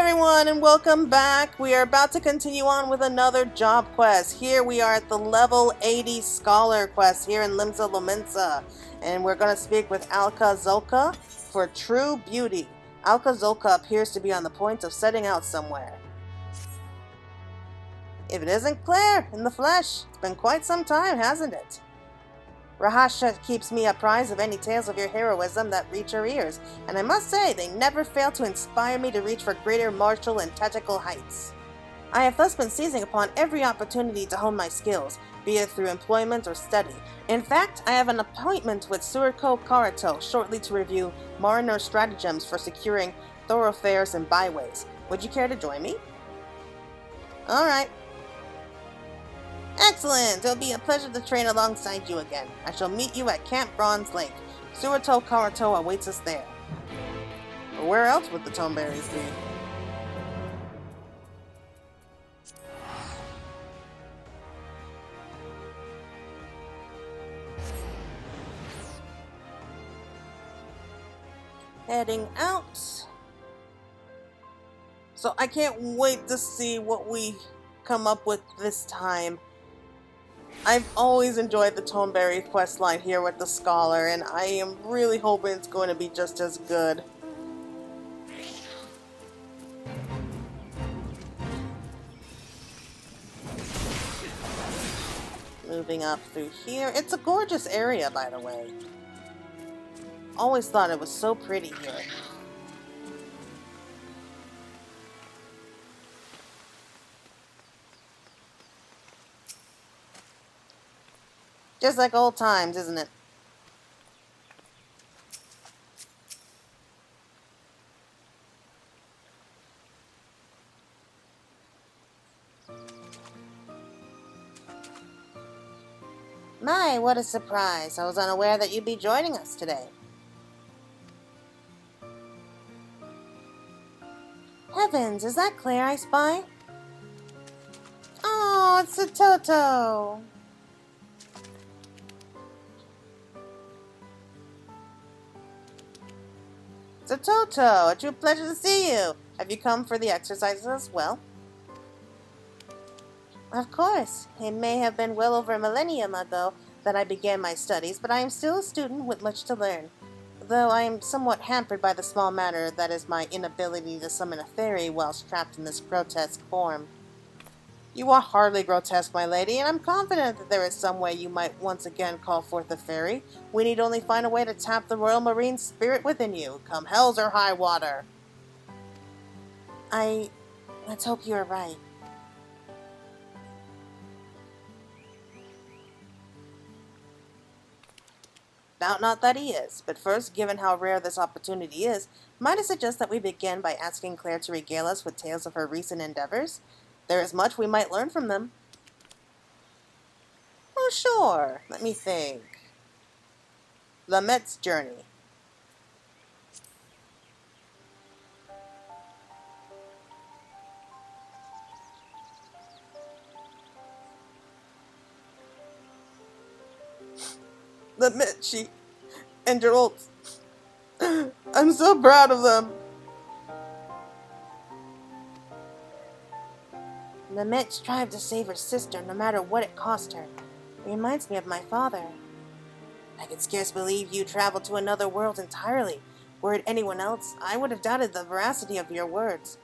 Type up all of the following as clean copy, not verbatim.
everyone, and welcome back. We are about to continue on with another job quest. Here we are at the level 80 scholar quest here in Lamitt, and we're going to speak with Alka Zolka for true beauty. Alka Zolka appears to be on the point of setting out somewhere. If it isn't Claire in the flesh, it's been quite some time, hasn't it? Rahasha keeps me apprised of any tales of your heroism that reach her ears, and I must say they never fail to inspire me to reach for greater martial and tactical heights. I have thus been seizing upon every opportunity to hone my skills, be it through employment or study. In fact, I have an appointment with Surito Carito shortly to review mariner stratagems for securing thoroughfares and byways. Would you care to join me? Alright. Excellent! It'll be a pleasure to train alongside you again. I shall meet you at Camp Bronze Lake. Surito Carito awaits us there. But where else would the toneberries be? Heading out. So I can't wait to see what we come up with this time. I've always enjoyed the Toneberry questline here with the Scholar, and I am really hoping it's going to be just as good. Moving up through here. It's a gorgeous area, by the way. Always thought it was so pretty here. Just like old times, isn't it? My, what a surprise. I was unaware that you'd be joining us today. Heavens, is that Claire I spy? Oh, it's Setoto. Setoto, a true pleasure to see you. Have you come for the exercises as well? Of course. It may have been well over a millennium ago that I began my studies, but I am still a student with much to learn. Though I am somewhat hampered by the small matter that is my inability to summon a fairy whilst trapped in this grotesque form. You are hardly grotesque, my lady, and I'm confident that there is some way you might once again call forth a fairy. We need only find a way to tap the royal marine spirit within you, come hells or high water. Let's hope you are right. Doubt not that he is, but first, given how rare this opportunity is, might I suggest that we begin by asking Claire to regale us with tales of her recent endeavors? There is much we might learn from them. Oh, sure. Let me think. Lamitt's journey. Lamitt, she and Gerald. I'm so proud of them. Lamitt strived to save her sister no matter what it cost her. It reminds me of my father. I can scarce believe you traveled to another world entirely. Were it anyone else, I would have doubted the veracity of your words.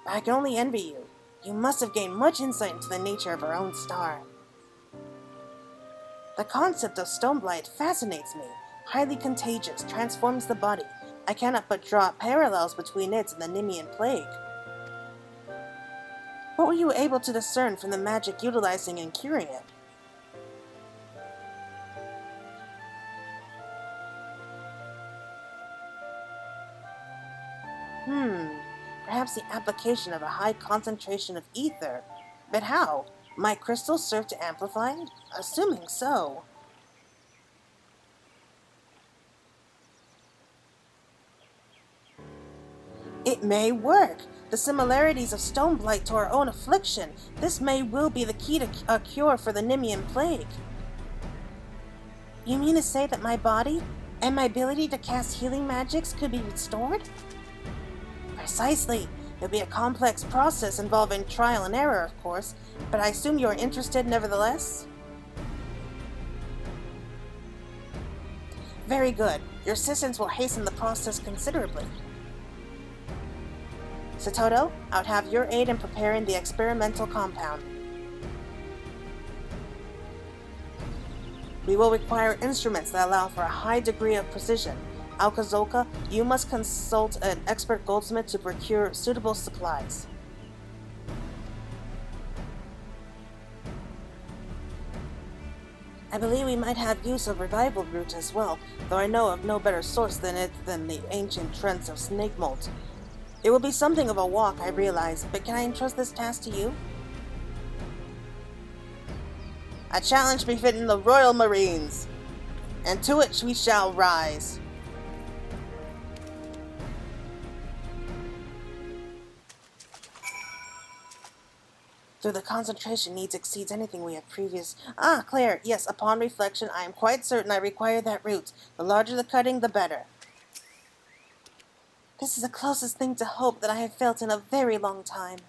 But I can only envy you. You must have gained much insight into the nature of our own star. The concept of stoneblight fascinates me. Highly contagious, transforms the body. I cannot but draw parallels between it and the Nymian plague. What were you able to discern from the magic utilizing and curing it? Perhaps the application of a high concentration of ether. But how? Might crystals serve to amplify it? Assuming so. It may work. The similarities of stoneblight to our own affliction. This may well be the key to a cure for the Nymian plague. You mean to say that my body and my ability to cast healing magics could be restored? Precisely. It'll be a complex process involving trial and error, of course, but I assume you're interested nevertheless? Very good. Your assistance will hasten the process considerably. Setoto, I would have your aid in preparing the experimental compound. We will require instruments that allow for a high degree of precision. Alka Zolka, you must consult an expert goldsmith to procure suitable supplies. I believe we might have use of revival root as well, though I know of no better source than the ancient trends of snake mold. It will be something of a walk, I realize, but can I entrust this task to you? A challenge befitting the Royal Marines, and to it we shall rise. Though the concentration needs exceeds anything we have previous... Ah, Claire, yes, upon reflection, I am quite certain I require that root. The larger the cutting, the better. This is the closest thing to hope that I have felt in a very long time.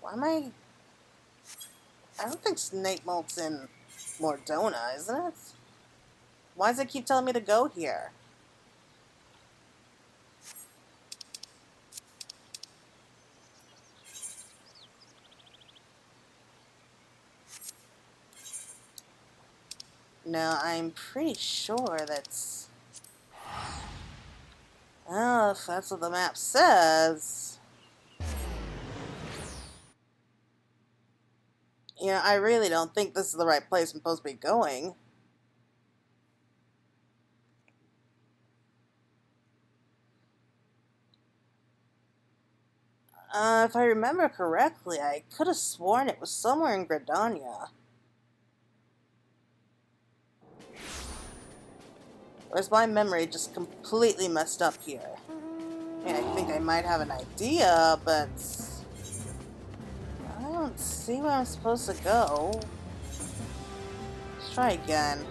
Why am I don't think snake molt's in DHONA, isn't it? Why does it keep telling me to go here? No, I'm pretty sure that's... Well, if that's what the map says... You know, I really don't think this is the right place I'm supposed to be going. If I remember correctly, I could have sworn it was somewhere in Gridania. Or is my memory just completely messed up here? I mean, I think I might have an idea, but... I don't see where I'm supposed to go. Let's try again.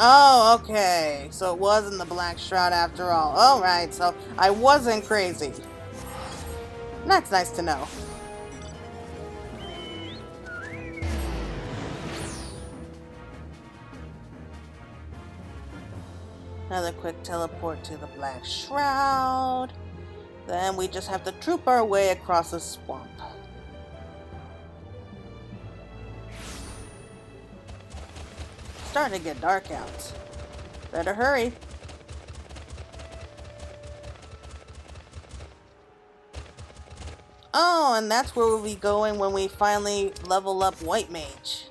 Oh, okay. So it wasn't the Black Shroud after all. Alright, so I wasn't crazy. That's nice to know. Another quick teleport to the Black Shroud. Then we just have to troop our way across the swamp. Starting to get dark out. Better hurry. Oh, and that's where we'll be going when we finally level up White Mage.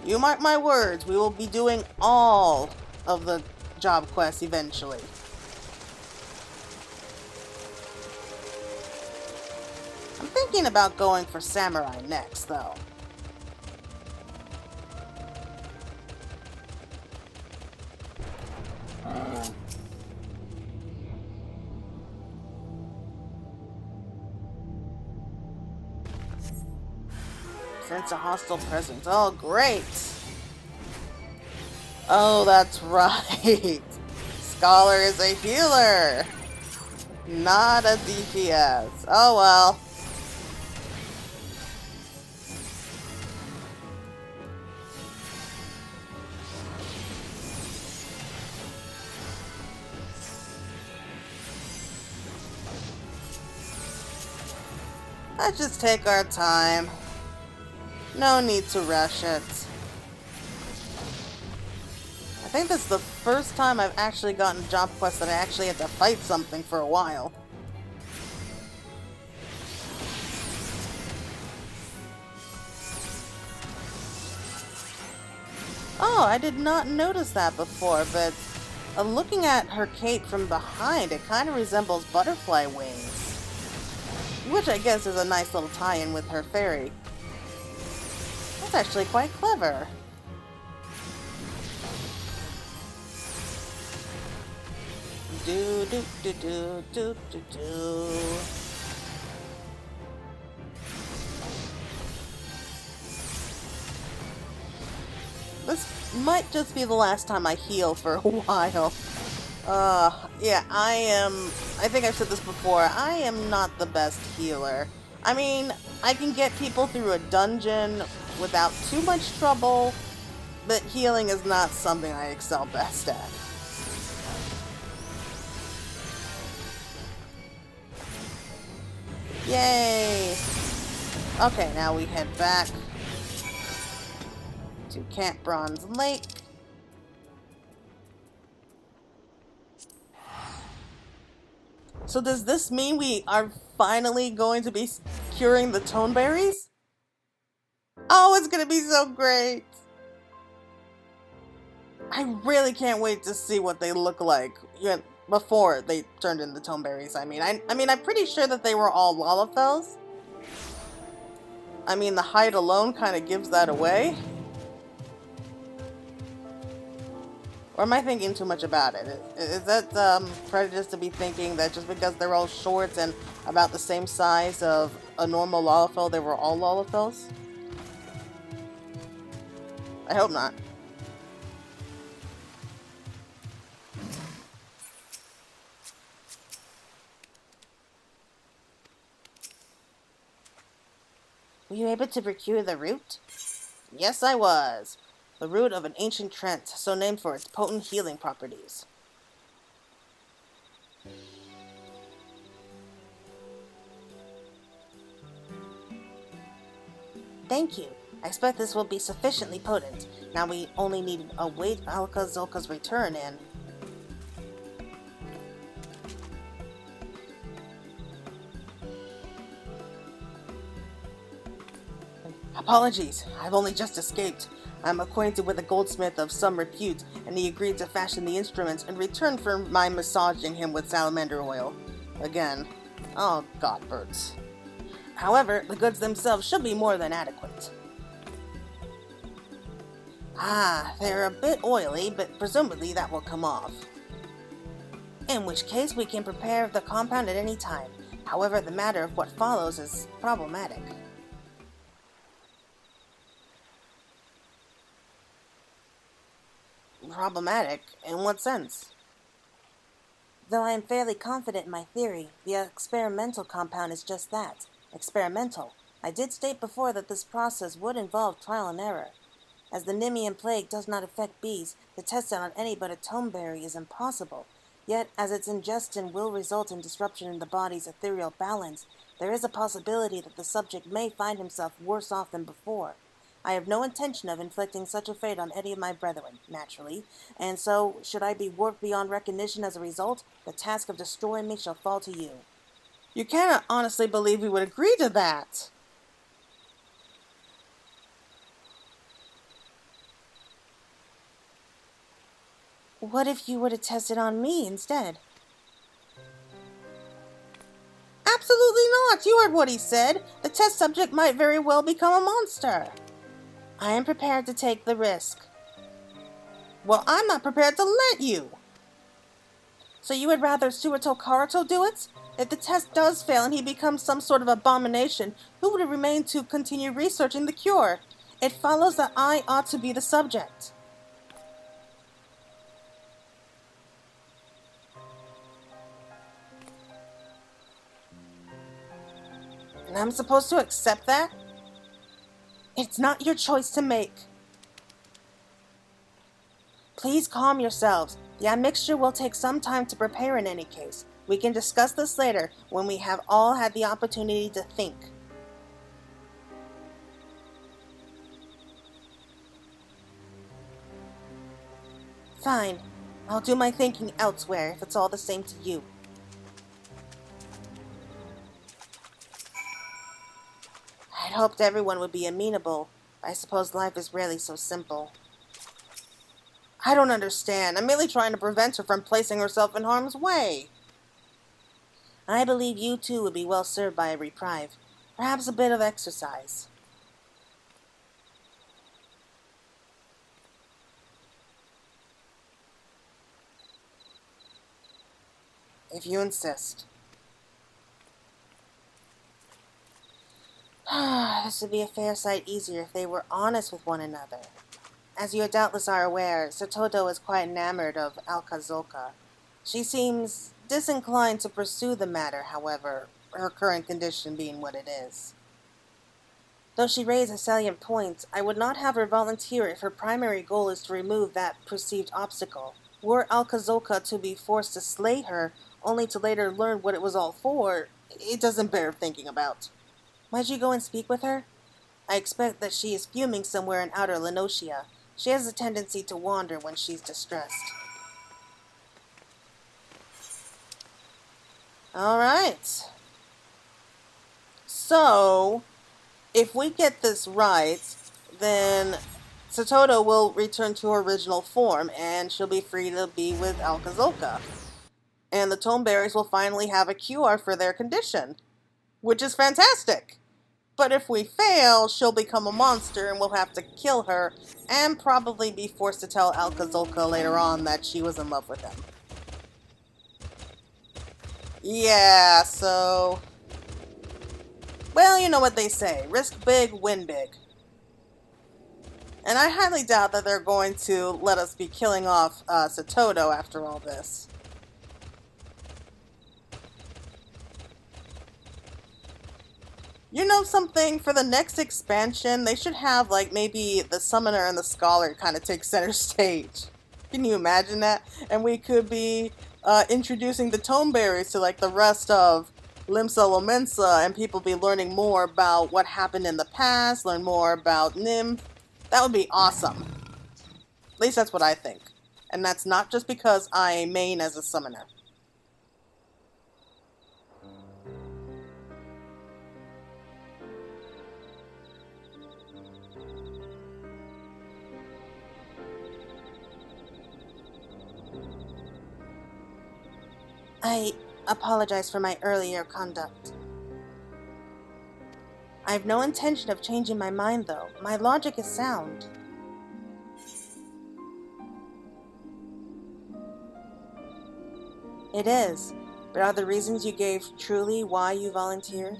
You mark my words, we will be doing all of the job quests eventually. I'm thinking about going for Samurai next, though. Sense a hostile presence. Oh, great! Oh, that's right. Scholar is a healer, not a DPS. Oh well. Let's just take our time. No need to rush it. I think this is the first time I've actually gotten a job quest that I actually had to fight something for a while. Oh, I did not notice that before, but looking at her cape from behind, it kind of resembles butterfly wings. Which I guess is a nice little tie-in with her fairy. That's actually quite clever. do do do do do do do. This might just be the last time I heal for a while. Yeah, I think I've said this before, I am not the best healer. I mean, I can get people through a dungeon without too much trouble, but healing is not something I excel best at. Yay! Okay, now we head back to Camp Bronze Lake. So does this mean we are finally going to be curing the toneberries? Oh, it's gonna be so great! I really can't wait to see what they look like before they turned into toneberries. I mean, I'm pretty sure that they were all Lalafels. I mean, the height alone kind of gives that away. Or am I thinking too much about it? Is that prejudice to be thinking that just because they're all short and about the same size of a normal Lalafell, they were all Lalafels? I hope not. Were you able to procure the root? Yes, I was. The root of an ancient trent, so named for its potent healing properties. Thank you. I expect this will be sufficiently potent. Now we only need to await Alka Zolka's return and... Apologies, I've only just escaped. I'm acquainted with a goldsmith of some repute, and he agreed to fashion the instruments in return for my massaging him with salamander oil. Again. Oh, godbirds. However, the goods themselves should be more than adequate. Ah, they're a bit oily, but presumably that will come off. In which case, we can prepare the compound at any time. However, the matter of what follows is problematic. Problematic? In what sense? Though I am fairly confident in my theory, the experimental compound is just that, experimental. I did state before that this process would involve trial and error. As the Nymian plague does not affect bees, to test it on any but a toneberry is impossible. Yet, as its ingestion will result in disruption in the body's ethereal balance, there is a possibility that the subject may find himself worse off than before. I have no intention of inflicting such a fate on any of my brethren, naturally, and so, should I be warped beyond recognition as a result, the task of destroying me shall fall to you. You cannot honestly believe we would agree to that! What if you were to test it on me instead? Absolutely not! You heard what he said! The test subject might very well become a monster! I am prepared to take the risk. Well, I'm not prepared to let you! So you would rather Surito Carito do it? If the test does fail and he becomes some sort of abomination, who would remain to continue researching the cure? It follows that I ought to be the subject. And I'm supposed to accept that? It's not your choice to make. Please calm yourselves. The admixture will take some time to prepare in any case. We can discuss this later when we have all had the opportunity to think. Fine. I'll do my thinking elsewhere if it's all the same to you. I'd hoped everyone would be amenable. I suppose life is rarely so simple. I don't understand. I'm merely trying to prevent her from placing herself in harm's way. I believe you too would be well served by a reprieve. Perhaps a bit of exercise. if you insist. This would be a fair sight easier if they were honest with one another. As you doubtless are aware, Setoto is quite enamored of Alka Zolka. She seems disinclined to pursue the matter, however, her current condition being what it is. Though she raised a salient point, I would not have her volunteer if her primary goal is to remove that perceived obstacle. Were Alka Zolka to be forced to slay her, only to later learn what it was all for, it doesn't bear thinking about. Might you go and speak with her? I expect that she is fuming somewhere in outer NOSCEA. She has a tendency to wander when she's distressed. Alright. So, if we get this right, then Setoto will return to her original form, and she'll be free to be with Alka Zolka. And the Toneberries will finally have a cure for their condition, which is fantastic. But if we fail, she'll become a monster and we'll have to kill her, and probably be forced to tell Alka Zolka later on that she was in love with him. Yeah, so... well, you know what they say. Risk big, win big. And I highly doubt that they're going to let us be killing off Setoto after all this. You know something? For the next expansion, they should have, like, maybe the Summoner and the Scholar kind of take center stage. Can you imagine that? And we could be introducing the Toneberries to, like, the rest of Limsa Lomensa, and people be learning more about what happened in the past, learn more about Nymph. That would be awesome. At least that's what I think. And that's not just because I main as a Summoner. I apologize for my earlier conduct. I have no intention of changing my mind, though. My logic is sound. It is, but are the reasons you gave truly why you volunteered?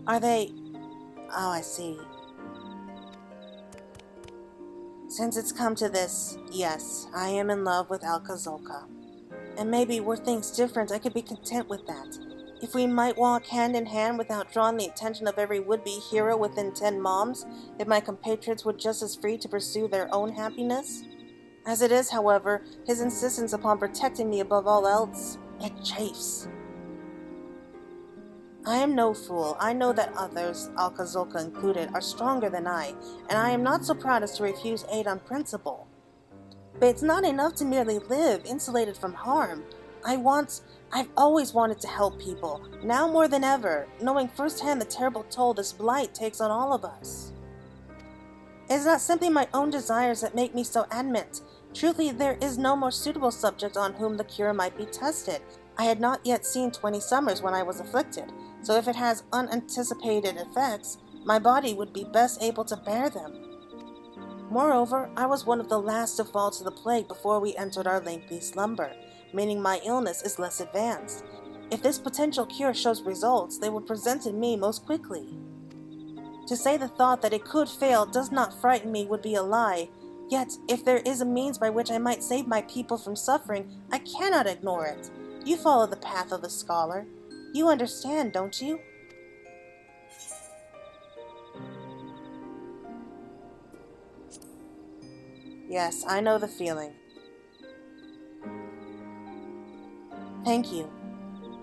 Are they... oh, I see. Since it's come to this, yes, I am in love with Alka Zolka. And maybe were things different, I could be content with that. If we might walk hand in hand without drawing the attention of every would-be hero within 10 moms, if my compatriots were just as free to pursue their own happiness. As it is, however, his insistence upon protecting me above all else, it chafes. I am no fool. I know that others, Alka Zolka included, are stronger than I, and I am not so proud as to refuse aid on principle. But it's not enough to merely live, insulated from harm. I've always wanted to help people, now more than ever, knowing firsthand the terrible toll this blight takes on all of us. It is not simply my own desires that make me so adamant. Truly, there is no more suitable subject on whom the cure might be tested. I had not yet seen 20 summers when I was afflicted, so if it has unanticipated effects, my body would be best able to bear them. Moreover, I was one of the last to fall to the plague before we entered our lengthy slumber, meaning my illness is less advanced. If this potential cure shows results, they will present in me most quickly. To say the thought that it could fail does not frighten me would be a lie, yet if there is a means by which I might save my people from suffering, I cannot ignore it. You follow the path of the scholar. You understand, don't you? Yes, I know the feeling. Thank you.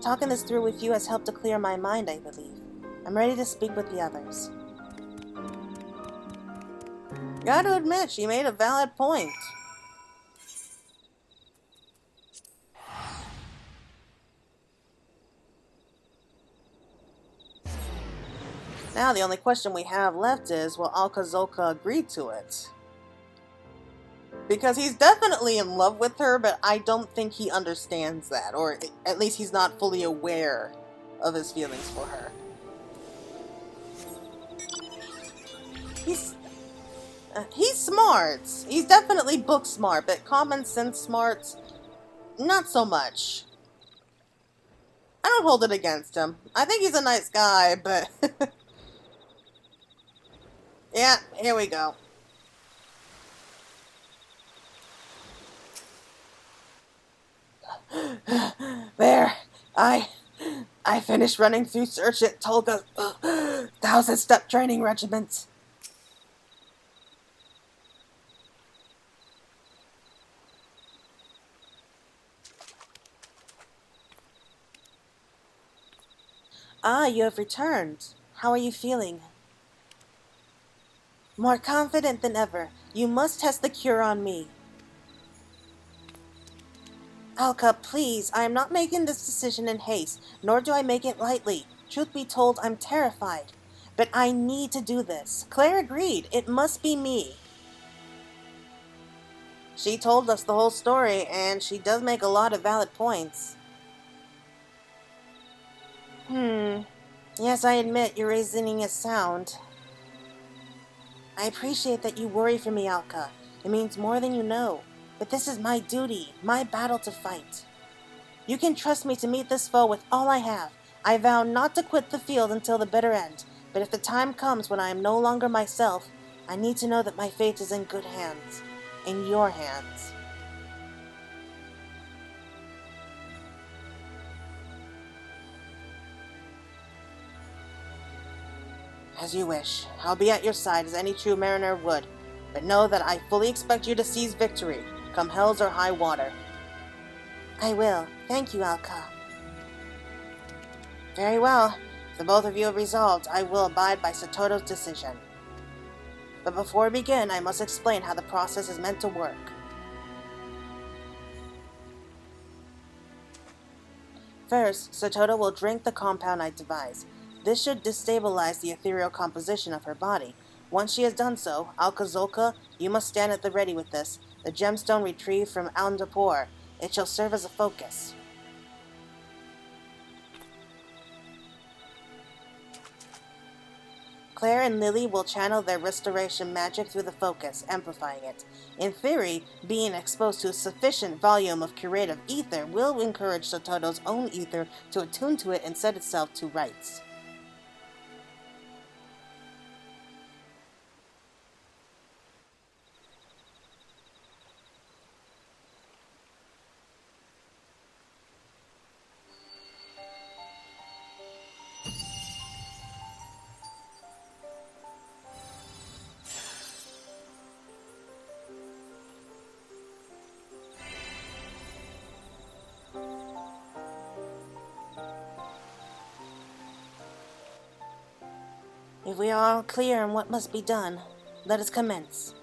Talking this through with you has helped to clear my mind, I believe. I'm ready to speak with the others. Gotta admit, she made a valid point. Now the only question we have left is, will Alka Zolka agree to it? Because he's definitely in love with her, but I don't think he understands that, or at least he's not fully aware of his feelings for her. He's smart. He's definitely book smart, but common sense smart, not so much. I don't hold it against him. I think he's a nice guy, but... yeah, here we go. There. I finished running through Search at Tolga's 1,000-step training regiment. Ah, you have returned. How are you feeling? More confident than ever. You must test the cure on me. Alka, please, I am not making this decision in haste, nor do I make it lightly. Truth be told, I'm terrified. But I need to do this. Claire agreed. It must be me. She told us the whole story, and she does make a lot of valid points. Yes, I admit your reasoning is sound. I appreciate that you worry for me, Alka. It means more than you know. But this is my duty, my battle to fight. You can trust me to meet this foe with all I have. I vow not to quit the field until the bitter end. But if the time comes when I am no longer myself, I need to know that my fate is in good hands. In your hands. As you wish. I'll be at your side as any true mariner would. But know that I fully expect you to seize victory, come hells or high water. I will. Thank you, Alka. Very well. If the both of you have resolved, I will abide by Setoto's decision. But before we begin, I must explain how the process is meant to work. First, Setoto will drink the compound I devise. This should destabilize the ethereal composition of her body. Once she has done so, Alka Zolka, you must stand at the ready with this, the gemstone retrieved from Aldapor. It shall serve as a focus. Claire and Lily will channel their restoration magic through the focus, amplifying it. In theory, being exposed to a sufficient volume of curative ether will encourage Setoto's own ether to attune to it and set itself to rights. If we are all clear on what must be done, let us commence.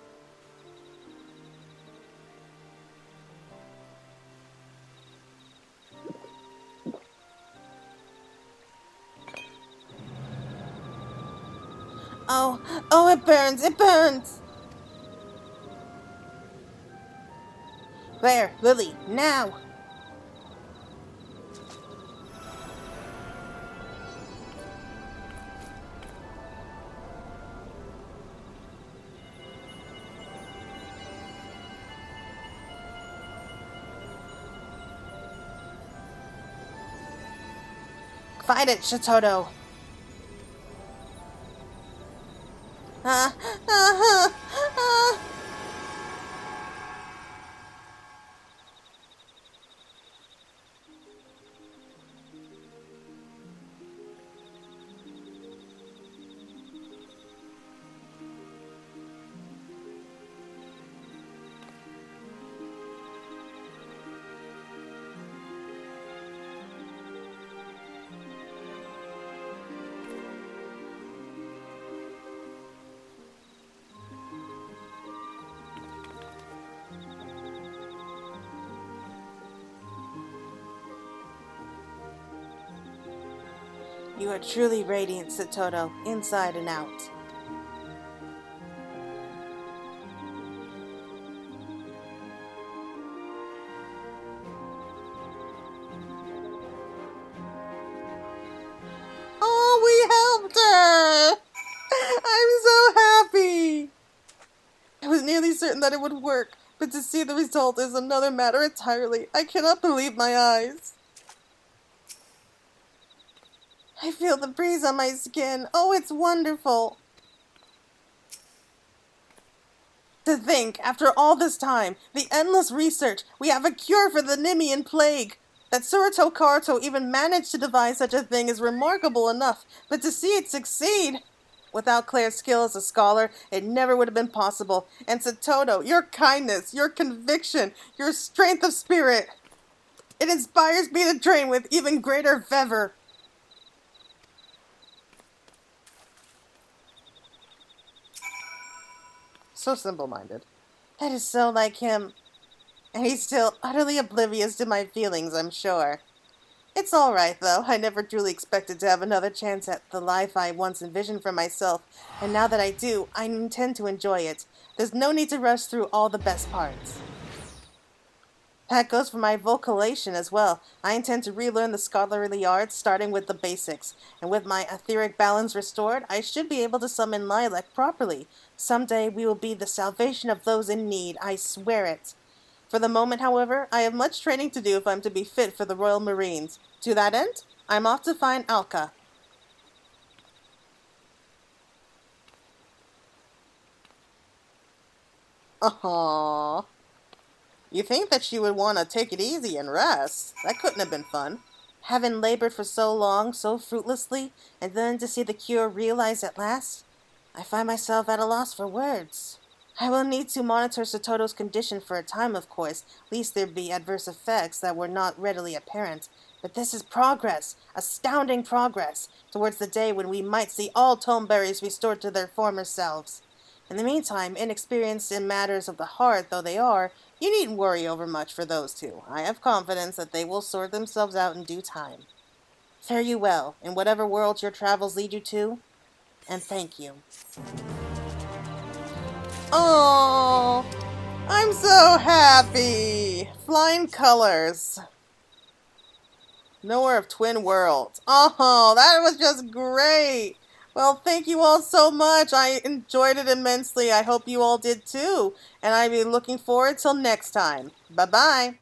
Oh, it burns, it burns! Claire, Lily, now! Fight it, Setoto! You are truly radiant, Setoto, inside and out. Oh, we helped her! I'm so happy! nearly certain that it would work, but to see the result is another matter entirely. I cannot believe my eyes. I feel the breeze on my skin. Oh, it's wonderful. To think, after all this time, the endless research, we have a cure for the Nymian plague. That Surito Carito even managed to devise such a thing is remarkable enough, but to see it succeed! Without Claire's skill as a scholar, it never would have been possible. And Setoto, your kindness, your conviction, your strength of spirit, it inspires me to train with even greater fervor. So simple-minded. That is so like him. And he's still utterly oblivious to my feelings, I'm sure. It's all right, though. I never truly expected to have another chance at the life I once envisioned for myself, and now that I do, I intend to enjoy it. There's no need to rush through all the best parts. That goes for my vocation as well. I intend to relearn the scholarly arts, starting with the basics, and with my etheric balance restored, I should be able to summon Lilac properly. Someday we will be the salvation of those in need, I swear it. For the moment, however, I have much training to do if I'm to be fit for the Royal Marines. To that end, I'm off to find Alka. Aww. You think that she would want to take it easy and rest. That couldn't have been fun. Having labored for so long, so fruitlessly, and then to see the cure realized at last, I find myself at a loss for words. I will need to monitor Setoto's condition for a time, of course, lest there be adverse effects that were not readily apparent. But this is progress, astounding progress, towards the day when we might see all tomeberries restored to their former selves. In the meantime, inexperienced in matters of the heart though they are, you needn't worry over much for those two. I have confidence that they will sort themselves out in due time. Fare you well, in whatever world your travels lead you to, and thank you. Oh, I'm so happy! Flying colors. Nowhere of Twin Worlds. Oh, that was just great! Well, thank you all so much. I enjoyed it immensely. I hope you all did too. And I'll be looking forward till next time. Bye-bye.